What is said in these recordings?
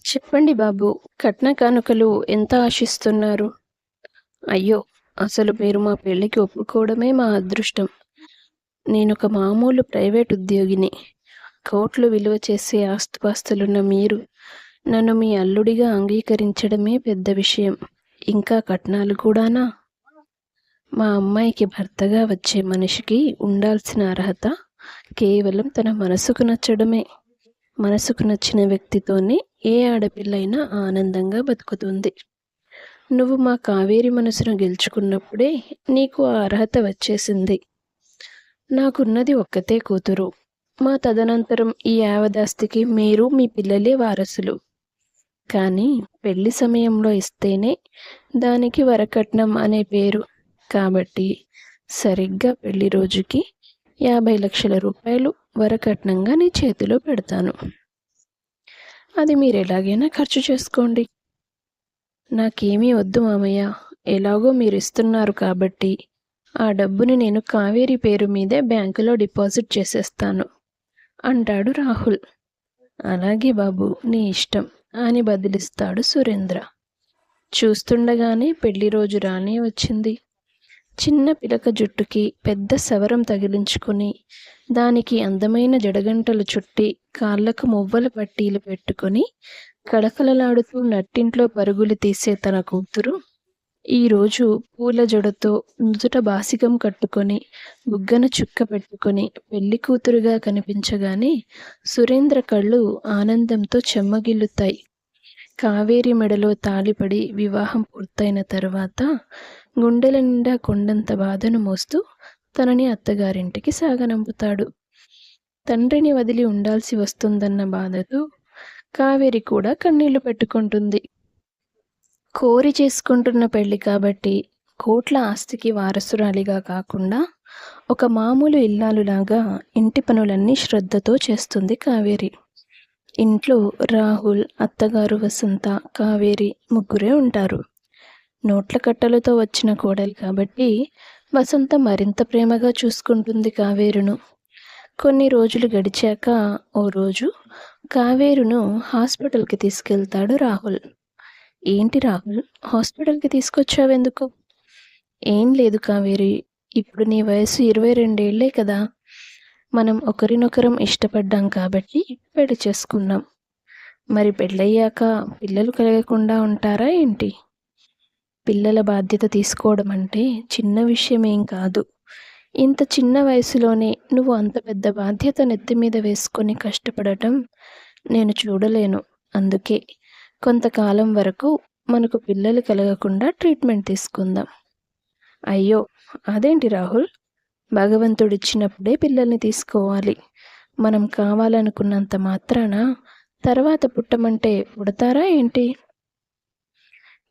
చెప్పండి బాబు. కట్న కానుకలు ఎంత ఆశిస్తున్నారు? అయ్యో! అసలు మీరు మా పెళ్ళికి ఒప్పుకోవడమే మా అదృష్టం. నేనొక మామూలు ప్రైవేట్ ఉద్యోగిని. కోట్లు విలువ చేసే ఆస్తిపాస్తులున్న మీరు నన్ను మీ అల్లుడిగా అంగీకరించడమే పెద్ద విషయం. ఇంకా కట్నాలు కూడానా? మా అమ్మాయికి భర్తగా వచ్చే మనిషికి ఉండాల్సిన అర్హత కేవలం తన మనసుకు నచ్చడమే. మనసుకు నచ్చిన వ్యక్తితోనే ఏ ఆడపిల్లైనా ఆనందంగా బతుకుతుంది. నువ్వు మా కావేరి మనసును గెలుచుకున్నప్పుడే నీకు ఆ అర్హత వచ్చేసింది. నాకున్నది ఒక్కతే కూతురు. మా తదనంతరం ఈ యావదాస్తికి మీరు మీ పిల్లలే వారసులు. కానీ పెళ్లి సమయంలో ఇస్తేనే దానికి వరకట్నం అనే పేరు. కాబట్టి సరిగ్గా పెళ్లి రోజుకి 50 లక్షల రూపాయలు వరకట్నంగా నీ చేతిలో పెడతాను. అది మీరు ఎలాగైనా ఖర్చు చేసుకోండి. నాకేమీ వద్దు మామయ్య. ఎలాగో మీరు ఇస్తున్నారు కాబట్టి ఆ డబ్బుని నేను కావేరి పేరు మీదే బ్యాంకులో డిపాజిట్ చేసేస్తాను అంటాడు రాహుల్. అలాగే బాబు, నీ ఇష్టం అని బదిలిస్తాడు సురేంద్ర. చూస్తుండగానే పెళ్లి రోజు రానే వచ్చింది. చిన్న పిలక జుట్టుకి పెద్ద సవరం తగిలించుకుని దానికి అందమైన జడగంటలు చుట్టి కాళ్లకు మువ్వల పట్టీలు పెట్టుకుని కళకళలాడుతూ నట్టింట్లో పరుగులు తీసే తన కూతురు ఈరోజు పూల జడతో నుదుట బాసికం కట్టుకొని బుగ్గన చుక్క పెట్టుకొని పెళ్లి కూతురుగా కనిపించగానే సురేంద్ర కళ్ళు ఆనందంతో చెమ్మగిల్లుతాయి. కావేరి మెడలో తాళిపడి వివాహం పూర్తయిన తరువాత గుండెల నిండా కొండంత బాధను మోస్తూ తనని అత్తగారింటికి సాగనంపుతాడు. తండ్రిని వదిలి ఉండాల్సి వస్తుందన్న బాధతో కావేరి కూడా కన్నీళ్లు పెట్టుకుంటుంది. కోరి చేసుకుంటున్న పెళ్లి కాబట్టి కోట్ల ఆస్తికి వారసురాలిగా కాకుండా ఒక మామూలు ఇల్లాలులాగా ఇంటి పనులన్నీ శ్రద్ధతో చేస్తుంది కావేరి. ఇంట్లో రాహుల్, అత్తగారు వసంత, కావేరి ముగ్గురే ఉంటారు. నోట్ల కట్టలతో వచ్చిన కోడలు కాబట్టి వసంత మరింత ప్రేమగా చూసుకుంటుంది కావేరును. కొన్ని రోజులు గడిచాక ఓ రోజు కావేరును హాస్పిటల్కి తీసుకెళ్తాడు రాహుల్. ఏంటి రాహుల్, హాస్పిటల్కి తీసుకొచ్చావెందుకు? ఏం లేదు కావేరి, ఇప్పుడు నీ వయసు 22 ఏళ్లే కదా. మనం ఒకరినొకరం ఇష్టపడ్డాం కాబట్టి పెళ్లి చేసుకున్నాం. మరి పెళ్ళయ్యాక పిల్లలు కలగకుండా ఉంటారా ఏంటి? పిల్లల బాధ్యత తీసుకోవడం అంటే చిన్న విషయం ఏం కాదు. ఇంత చిన్న వయసులోనే నువ్వు అంత పెద్ద బాధ్యత నెత్తి మీద వేసుకొని కష్టపడటం నేను చూడలేను. అందుకే కొంతకాలం వరకు మనకు పిల్లలు కలగకుండా ట్రీట్మెంట్ తీసుకుందాం. అయ్యో, అదేంటి రాహుల్, భగవంతుడిచ్చినప్పుడే పిల్లల్ని తీసుకోవాలి. మనం కావాలనుకున్నంత మాత్రాన తర్వాత పుట్టమంటే పుడతారా ఏంటి?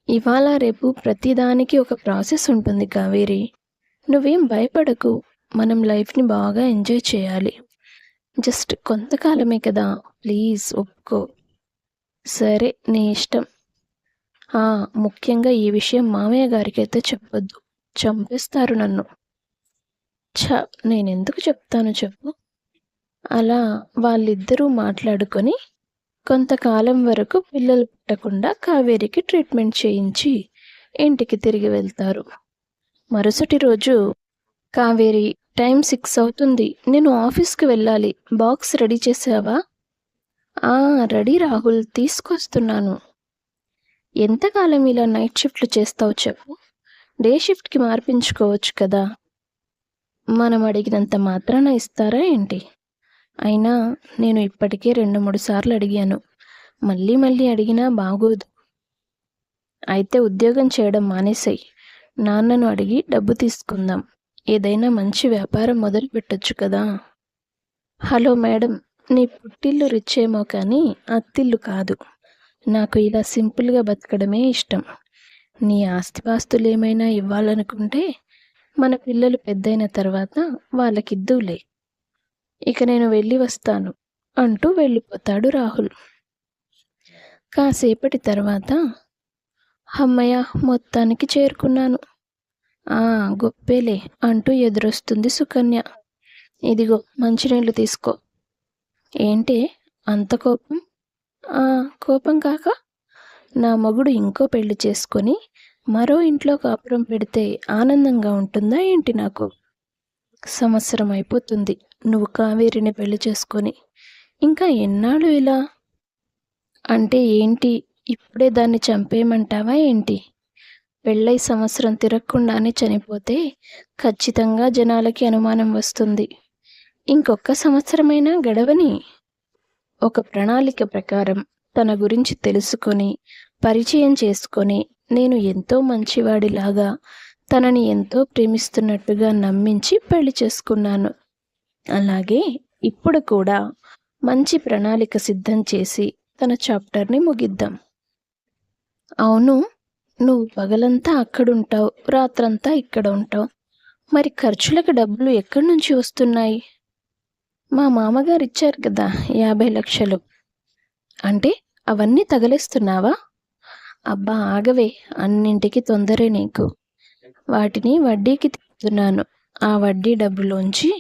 ఇవాళ రేపు ప్రతిదానికి ఒక ప్రాసెస్ ఉంటుంది కావేరి. నువ్వేం భయపడకు. మనం లైఫ్ని బాగా ఎంజాయ్ చేయాలి. జస్ట్ కొంతకాలమే కదా, ప్లీజ్ ఒప్పుకో. సరే, నీ ఇష్టం. ముఖ్యంగా ఈ విషయం మామయ్య గారికైతే చెప్పొద్దు, చంపేస్తారు నన్ను. నేనెందుకు చెప్తాను చెప్పు. అలా వాళ్ళిద్దరూ మాట్లాడుకొని కొంతకాలం వరకు పిల్లలు పుట్టకుండా కావేరికి ట్రీట్మెంట్ చేయించి ఇంటికి తిరిగి వెళ్తారు. మరుసటి రోజు కావేరి, టైం 6 అవుతుంది, నేను ఆఫీస్కి వెళ్ళాలి, బాక్స్ రెడీ చేసావా? రెడీ రాహుల్, తీసుకొస్తున్నాను. ఎంతకాలం ఇలా నైట్ షిఫ్ట్లు చేస్తావు చెప్పు. డే షిఫ్ట్కి మార్పించుకోవచ్చు కదా. మనం అడిగినంత మాత్రాన ఇస్తారా ఏంటి? అయినా నేను ఇప్పటికే 2-3 సార్లు అడిగాను. మళ్ళీ మళ్ళీ అడిగినా బాగోదు. అయితే ఉద్యోగం చేయడం మానేసాయి. నాన్నను అడిగి డబ్బు తీసుకుందాం. ఏదైనా మంచి వ్యాపారం మొదలు పెట్టొచ్చు కదా. హలో మేడం, నీ పుట్టిల్లు రిచ్ ఏమో కానీ అత్తిల్లు కాదు. నాకు ఇలా సింపుల్గా బతకడమే ఇష్టం. నీ ఆస్తిపాస్తులు ఏమైనా ఇవ్వాలనుకుంటే మన పిల్లలు పెద్దయిన తర్వాత వాళ్ళకిద్దులే. ఇక నేను వెళ్ళి వస్తాను అంటూ వెళ్ళిపోతాడు రాహుల్. కాసేపటి తర్వాత, అమ్మయ్య, మొత్తానికి చేరుకున్నాను. గొప్పేలే అంటూ ఎదురొస్తుంది సుకన్య. ఇదిగో మంచినీళ్ళు తీసుకో. ఏంటే అంత కోపం? కోపం కాక నా మొగుడు ఇంకో పెళ్లి చేసుకొని మరో ఇంట్లో కాపురం పెడితే ఆనందంగా ఉంటుందా ఏంటి నాకు? సంవత్సరం అయిపోతుంది నువ్వు కావేరిని పెళ్లి చేసుకొని. ఇంకా ఎన్నాళ్ళు ఇలా? అంటే ఏంటి, ఇప్పుడే దాన్ని చంపేయమంటావా ఏంటి? పెళ్ళై సంవత్సరం తిరగకుండానే చనిపోతే ఖచ్చితంగా జనాలకి అనుమానం వస్తుంది. ఇంకొక్క సంవత్సరమైనా గడవని. ఒక ప్రణాళిక ప్రకారం తన గురించి తెలుసుకొని పరిచయం చేసుకొని నేను ఎంతో మంచివాడిలాగా తనని ఎంతో ప్రేమిస్తున్నట్టుగా నమ్మించి పెళ్లి చేసుకున్నాను. అలాగే ఇప్పుడు కూడా మంచి ప్రణాళిక సిద్ధం చేసి తన చాప్టర్ని ముగిద్దాం. అవును, నువ్వు పగలంతా అక్కడుంటావు, రాత్రంతా ఇక్కడ ఉంటావు. మరి ఖర్చులకు డబ్బులు ఎక్కడి నుంచి వస్తున్నాయి? మా మామగారు ఇచ్చారు కదా 50 లక్షలు. అంటే అవన్నీ తగలేస్తున్నావా? అబ్బా ఆగవే, అన్నింటికి తొందరే నీకు. వాటిని వడ్డీకి తీస్తున్నాను. ఆ వడ్డీ డబ్బులోంచి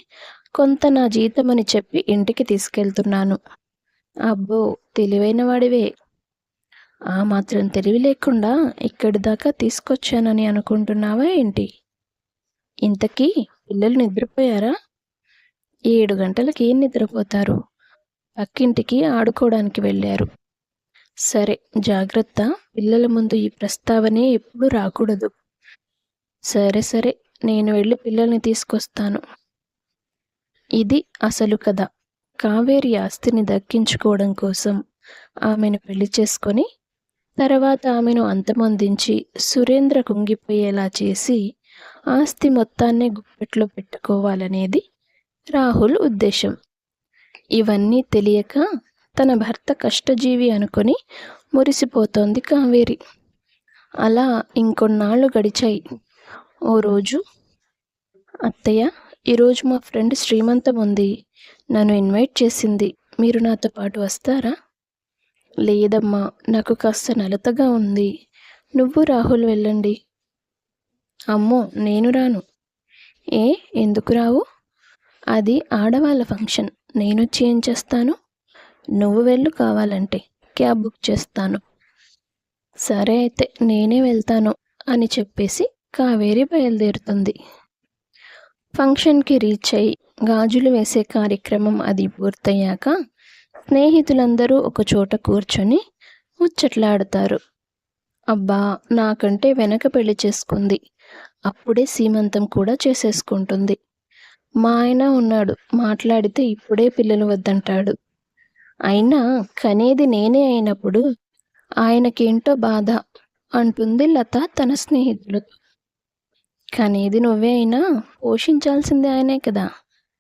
కొంత నా జీతమని చెప్పి ఇంటికి తీసుకెళ్తున్నాను. అబ్బో, తెలివైన వాడివే. ఆ మాత్రం తెలివి లేకుండా ఇక్కడి దాకా తీసుకొచ్చానని అనుకుంటున్నావా ఏంటి? ఇంతకీ పిల్లలు నిద్రపోయారా? 7 గంటలకి ఏం నిద్రపోతారు? పక్కింటికి ఆడుకోవడానికి వెళ్ళారు. సరే, జాగ్రత్త. పిల్లల ముందు ఈ ప్రస్తావనే ఎప్పుడూ రాకూడదు. సరే సరే, నేను వెళ్ళి పిల్లల్ని తీసుకొస్తాను. ఇది అసలు కథ. కావేరి ఆస్తిని దక్కించుకోవడం కోసం ఆమెను పెళ్లి చేసుకొని తర్వాత ఆమెను అంతమొందించి సురేంద్ర కుంగిపోయేలా చేసి ఆస్తి మొత్తాన్ని గుప్పెట్లో పెట్టుకోవాలనేది రాహుల్ ఉద్దేశం. ఇవన్నీ తెలియక తన భర్త కష్టజీవి అనుకొని మురిసిపోతోంది కావేరి. అలా ఇంకొన్నాళ్ళు గడిచాయి. ఓ రోజు, అత్తయ్య, ఈరోజు మా ఫ్రెండ్ శ్రీమంతం ఉంది, నన్ను ఇన్వైట్ చేసింది, మీరు నాతో పాటు వస్తారా? లేదమ్మా, నాకు కాస్త నలతగా ఉంది, నువ్వు రాహుల్ వెళ్ళండి. అమ్మో, నేను రాను. ఏ, ఎందుకు రావు? అది ఆడవాళ్ళ ఫంక్షన్, నేనొచ్చి ఏం చేస్తాను? నువ్వు వెళ్ళు, కావాలంటే క్యాబ్ బుక్ చేస్తాను. సరే అయితే నేనే వెళ్తాను అని చెప్పేసి కావేరి బయలుదేరుతుంది. ఫంక్షన్కి రీచ్ అయి గాజులు వేసే కార్యక్రమం అది పూర్తయ్యాక స్నేహితులందరూ ఒకచోట కూర్చొని ముచ్చట్లాడుతారు. అబ్బా, నాకంటే వెనక పెళ్లి చేసుకుంది, అప్పుడే సీమంతం కూడా చేసేసుకుంటుంది. మా ఆయన ఉన్నాడు, మాట్లాడితే ఇప్పుడే పిల్లలు వద్దంటాడు. అయినా కనేది నేనే అయినప్పుడు ఆయనకేంటో బాధ అంటుంది లత తన స్నేహితులతో. కనేది నువ్వే అయినా పోషించాల్సింది ఆయనే కదా,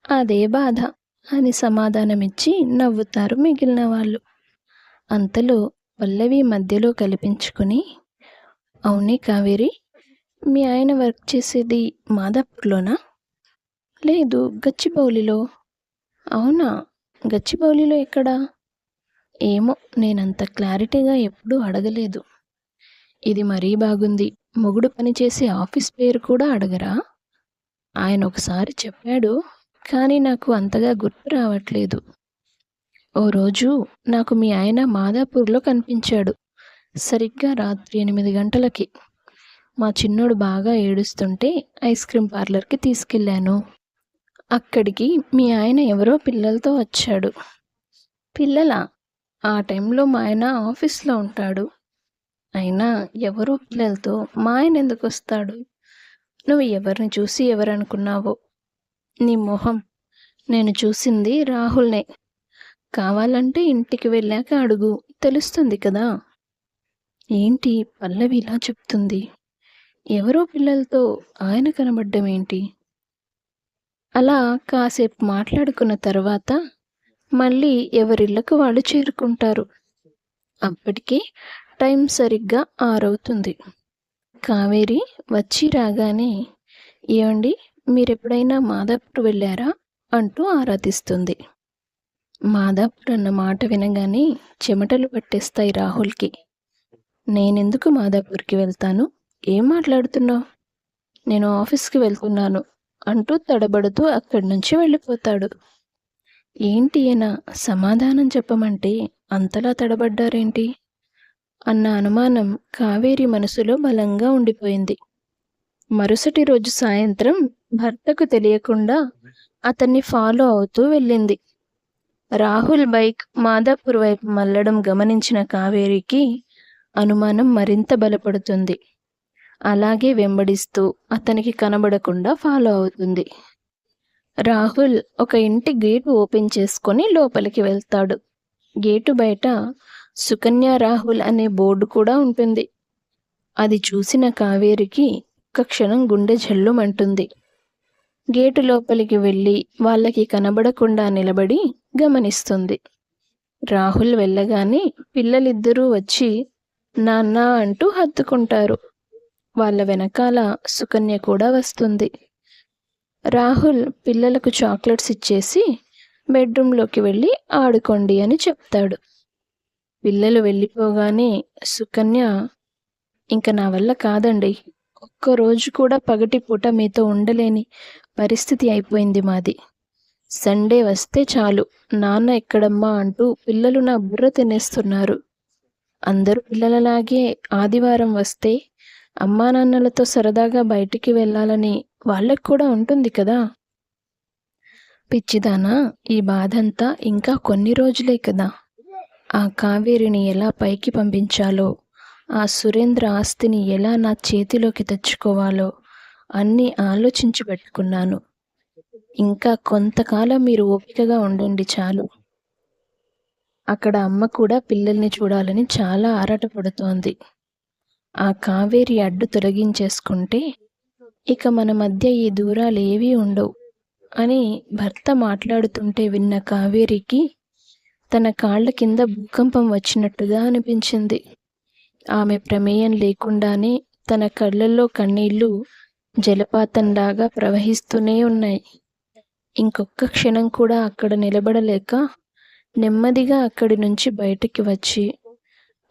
అదే బాధ అని సమాధానమిచ్చి నవ్వుతారు మిగిలిన వాళ్ళు. అంతలో పల్లవి మధ్యలో కల్పించుకుని, అవునే కావేరి, మీ ఆయన వర్క్ చేసేది మాదాపూర్లోనా? లేదు, గచ్చిబౌలిలో. అవునా, గచ్చిబౌలిలో ఎక్కడా? ఏమో, నేనంత క్లారిటీగా ఎప్పుడూ అడగలేదు. ఇది మరీ బాగుంది, మొగుడు పనిచేసే ఆఫీస్ పేరు కూడా అడగరా? ఆయన ఒకసారి చెప్పాడు, కానీ నాకు అంతగా గుర్తు రావట్లేదు. ఓ రోజు నాకు మీ ఆయన మాదాపూర్లో కనిపించాడు, సరిగ్గా రాత్రి 8 గంటలకి. మా చిన్నోడు బాగా ఏడుస్తుంటే ఐస్ క్రీమ్ పార్లర్కి తీసుకెళ్ళాను. అక్కడికి మీ ఆయన ఎవరో పిల్లలతో వచ్చాడు. పిల్లలా? ఆ టైంలో మా ఆయన ఆఫీస్లో ఉంటాడు. అయినా ఎవరో పిల్లలతో మా ఆయన ఎందుకు వస్తాడు? నువ్వు ఎవరిని చూసి ఎవరనుకున్నావో? నీ మొహం, నేను చూసింది రాహుల్నే. కావాలంటే ఇంటికి వెళ్ళాక అడుగు, తెలుస్తుంది కదా. ఏంటి పల్లవి ఇలా చెప్తుంది? ఎవరో పిల్లలతో ఆయన కనబడ్డం ఏంటి? అలా కాసేపు మాట్లాడుకున్న తర్వాత మళ్ళీ ఎవరిళ్ళకు వాళ్ళు చేరుకుంటారు. అప్పటికే టైం సరిగ్గా 6 అవుతుంది. కావేరి వచ్చి రాగానే, ఏమండి, మీరెప్పుడైనా మాదాపూర్ వెళ్ళారా అంటూ ఆరా తీస్తుంది. మాదాపూర్ అన్న మాట వినగానే చెమటలు పట్టేస్తాయి రాహుల్కి. నేనెందుకు మాదాపూర్కి వెళ్తాను? ఏం మాట్లాడుతున్నావు? నేను ఆఫీస్కి వెళ్తున్నాను అంటూ తడబడుతూ అక్కడి నుంచి వెళ్ళిపోతాడు. ఏంటి ఈయన సమాధానం చెప్పమంటే అంతలా తడబడ్డారేంటి అన్న అనుమానం కావేరి మనసులో బలంగా ఉండిపోయింది. మరుసటి రోజు సాయంత్రం భర్తకు తెలియకుండా అతన్ని ఫాలో అవుతూ వెళ్ళింది. రాహుల్ బైక్ మాదాపూర్ వైపు మళ్లడం గమనించిన కావేరికి అనుమానం మరింత బలపడుతుంది. అలాగే వెంబడిస్తూ అతనికి కనబడకుండా ఫాలో అవుతుంది. రాహుల్ ఒక ఇంటి గేటు ఓపెన్ చేసుకొని లోపలికి వెళ్తాడు. గేటు బయట సుకన్య రాహుల్ అనే బోర్డు కూడా ఉంటుంది. అది చూసిన కావేరికి ఒక్క క్షణం గుండె జల్లుమంటుంది. గేటు లోపలికి వెళ్ళి వాళ్ళకి కనబడకుండా నిలబడి గమనిస్తుంది. రాహుల్ వెళ్ళగానే పిల్లలిద్దరూ వచ్చి నాన్న అంటూ హత్తుకుంటారు. వాళ్ళ వెనకాల సుకన్య కూడా వస్తుంది. రాహుల్ పిల్లలకు చాక్లెట్స్ ఇచ్చేసి బెడ్రూమ్లోకి వెళ్ళి ఆడుకోండి అని చెప్తాడు. పిల్లలు వెళ్ళిపోగానే సుకన్య, ఇంక నా వల్ల కాదండి, ఒక్కరోజు కూడా పగటిపూట మీతో ఉండలేని పరిస్థితి అయిపోయింది మాది. సండే వస్తే చాలు నాన్న ఎక్కడమ్మా అంటూ పిల్లలు నా బుర్ర తినేస్తున్నారు. అందరూ పిల్లలలాగే ఆదివారం వస్తే అమ్మా నాన్నలతో సరదాగా బయటికి వెళ్ళాలని వాళ్ళకు కూడా ఉంటుంది కదా. పిచ్చిదానా, ఈ బాధంతా ఇంకా కొన్ని రోజులే కదా. ఆ కావేరిని ఎలా పైకి పంపించాలో, ఆ సురేంద్ర ఆస్తిని ఎలా నా చేతిలోకి తెచ్చుకోవాలో అన్నీ ఆలోచించి పెట్టుకున్నాను. ఇంకా కొంతకాలం మీరు ఓపికగా ఉండండి చాలు. అక్కడ అమ్మ కూడా పిల్లల్ని చూడాలని చాలా ఆరాటపడుతోంది. ఆ కావేరి అడ్డు తొలగించేసుకుంటే ఇక మన మధ్య ఈ దూరాలు ఏవీ ఉండవు అని భర్త మాట్లాడుతుంటే విన్న కావేరికి తన కాళ్ల కింద భూకంపం వచ్చినట్టుగా అనిపించింది. ఆమె ప్రమేయం లేకుండానే తన కళ్ళల్లో కన్నీళ్లు జలపాతంలాగా ప్రవహిస్తూనే ఉన్నాయి. ఇంకొక్క క్షణం కూడా అక్కడ నిలబడలేక నెమ్మదిగా అక్కడి నుంచి బయటికి వచ్చి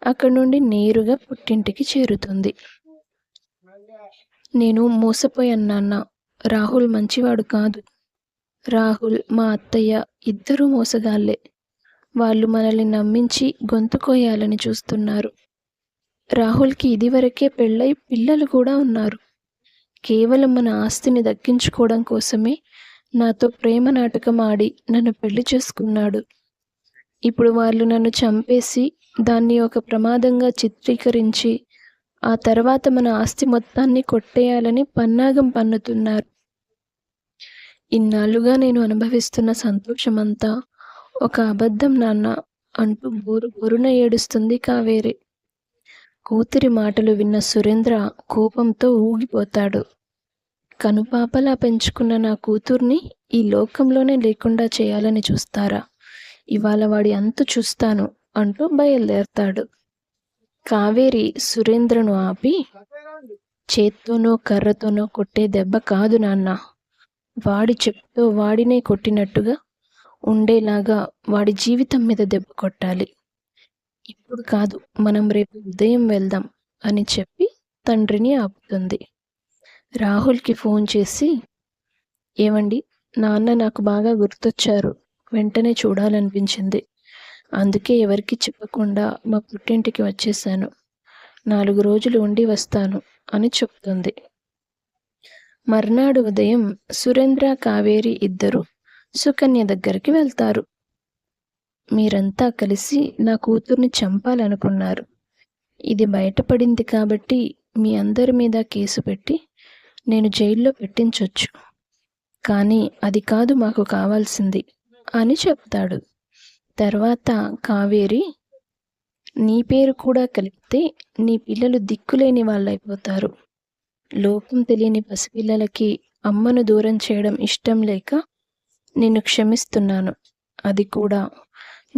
అక్కడి నుండి నేరుగా పుట్టింటికి చేరుతుంది. నేను మోసపోయాను నాన్న. రాహుల్ మంచివాడు కాదు. రాహుల్, మా అత్తయ్య ఇద్దరూ మోసగాళ్లే. వాళ్ళు మనల్ని నమ్మించి గొంతు కోయాలని చూస్తున్నారు. రాహుల్కి ఇదివరకే పెళ్ళై పిల్లలు కూడా ఉన్నారు. కేవలం మన ఆస్తిని దక్కించుకోవడం కోసమే నాతో ప్రేమ నాటకం ఆడి నన్ను పెళ్లి చేసుకున్నాడు. ఇప్పుడు వాళ్ళు నన్ను చంపేసి దాన్ని ఒక ప్రమాదంగా చిత్రీకరించి ఆ తర్వాత మన ఆస్తి మొత్తాన్ని కొట్టేయాలని పన్నాగం పన్నుతున్నారు. ఇన్నాళ్ళుగా నేను అనుభవిస్తున్న సంతోషమంతా ఒక అబద్ధం నాన్న అంటూ బొరున ఏడుస్తుంది కావేరి. కూతురి మాటలు విన్న సురేంద్ర కోపంతో ఊగిపోతాడు. కనుపాపలా పెంచుకున్న నా కూతుర్ని ఈ లోకంలోనే లేకుండా చేయాలని చూస్తారా? ఇవాళ వాడి అంతు చూస్తాను అంటూ బయలుదేరతాడు. కావేరి సురేంద్రను ఆపి, చేత్తోనో కర్రతోనో కొట్టే దెబ్బ కాదు నాన్న, వాడి చెప్పుతో వాడినే కొట్టినట్టుగా ఉండేలాగా వాడి జీవితం మీద దెబ్బ కొట్టాలి. ఇప్పుడు కాదు, మనం రేపు ఉదయం వెళ్దాం అని చెప్పి తండ్రిని ఆపుతుంది. రాహుల్కి ఫోన్ చేసి, ఏమండి, నాన్న నాకు బాగా గుర్తొచ్చారు, వెంటనే చూడాలనిపించింది, అందుకే ఎవరికి చెప్పకుండా మా పుట్టింటికి వచ్చేసాను, 4 రోజులు ఉండి వస్తాను అని చెప్తుంది. మర్నాడు ఉదయం సురేంద్ర, కావేరి ఇద్దరు సుకన్య దగ్గరికి వెళ్తారు. మీరంతా కలిసి నా కూతుర్ని చంపాలనుకున్నారు. ఇది బయటపడింది కాబట్టి మీ అందరి మీద కేసు పెట్టి నేను జైల్లో పెట్టించొచ్చు. కానీ అది కాదు మాకు కావాల్సింది అని చెప్తాడు. తర్వాత కావేరి, నీ పేరు కూడా కలిపితే నీ పిల్లలు దిక్కులేని వాళ్ళైపోతారు. లోకం తెలియని పసిపిల్లలకి అమ్మను దూరం చేయడం ఇష్టం లేక నిన్ను క్షమిస్తున్నాను. అది కూడా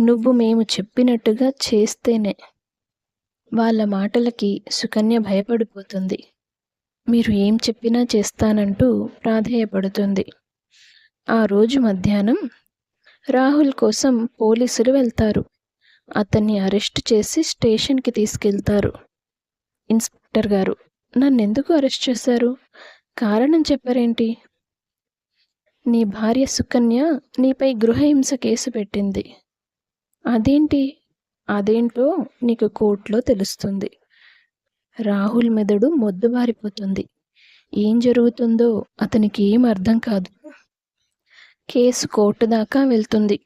నువ్వు మేము చెప్పినట్టుగా చేస్తేనే. వాళ్ళ మాటలకి సుకన్య భయపడిపోతుంది. మీరు ఏం చెప్పినా చేస్తానంటూ ప్రాధేయపడుతుంది. ఆ రోజు మధ్యాహ్నం రాహుల్ కోసం పోలీసులు వెళ్తారు. అతన్ని అరెస్ట్ చేసి స్టేషన్కి తీసుకెళ్తారు. ఇన్స్పెక్టర్ గారు, నన్నెందుకు అరెస్ట్ చేశారు? కారణం చెప్పారేంటి? నీ భార్య సుకన్య నీపై గృహహింస కేసు పెట్టింది. అదేంటి? అదేంటో నీకు కోర్టులో తెలుస్తుంది. రాహుల్ మెదడు మొద్దుబారిపోతుంది. ఏం జరుగుతుందో అతనికి ఏం అర్థం కాదు. కేసు కోర్టు దాకా వెళ్తుంది.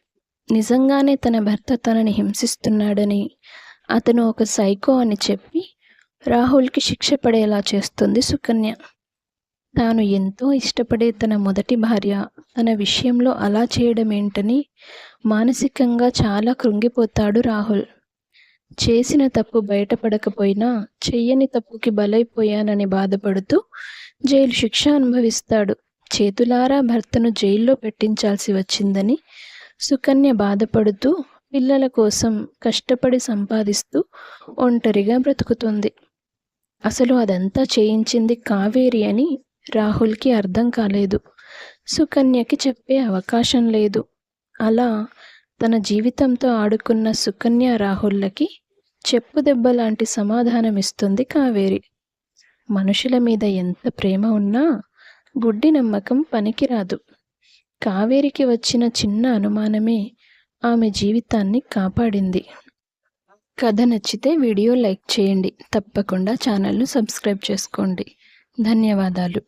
నిజంగానే తన భర్త తనని హింసిస్తున్నాడని, అతను ఒక సైకో అని చెప్పి రాహుల్కి శిక్ష పడేలా చేస్తుంది సుకన్య. తాను ఎంతో ఇష్టపడే తన మొదటి భార్య తన విషయంలో అలా చేయడమేంటని మానసికంగా చాలా కృంగిపోతాడు రాహుల్. చేసిన తప్పు బయటపడకపోయినా చెయ్యని తప్పుకి బలైపోయానని బాధపడుతూ జైలు శిక్ష అనుభవిస్తాడు. చేతులారా భర్తను జైల్లో పెట్టించాల్సి వచ్చిందని సుకన్య బాధపడుతూ పిల్లల కోసం కష్టపడి సంపాదిస్తూ ఒంటరిగా బ్రతుకుతుంది. అసలు అదంతా చేయించింది కావేరి అని రాహుల్కి అర్థం కాలేదు. సుకన్యకి చెప్పే అవకాశం లేదు. అలా తన జీవితంతో ఆడుకున్న సుకన్య రాహుల్లకి చెప్పుదెబ్బ లాంటి సమాధానం ఇస్తుంది కావేరి. మనుషుల మీద ఎంత ప్రేమ ఉన్నా గుడ్డి నమ్మకం పనికిరాదు. కావేరికి వచ్చిన చిన్న అనుమానమే ఆమె జీవితాన్ని కాపాడింది. కథ నచ్చితే వీడియో లైక్ చేయండి. తప్పకుండా ఛానల్ను సబ్స్క్రైబ్ చేసుకోండి. ధన్యవాదాలు.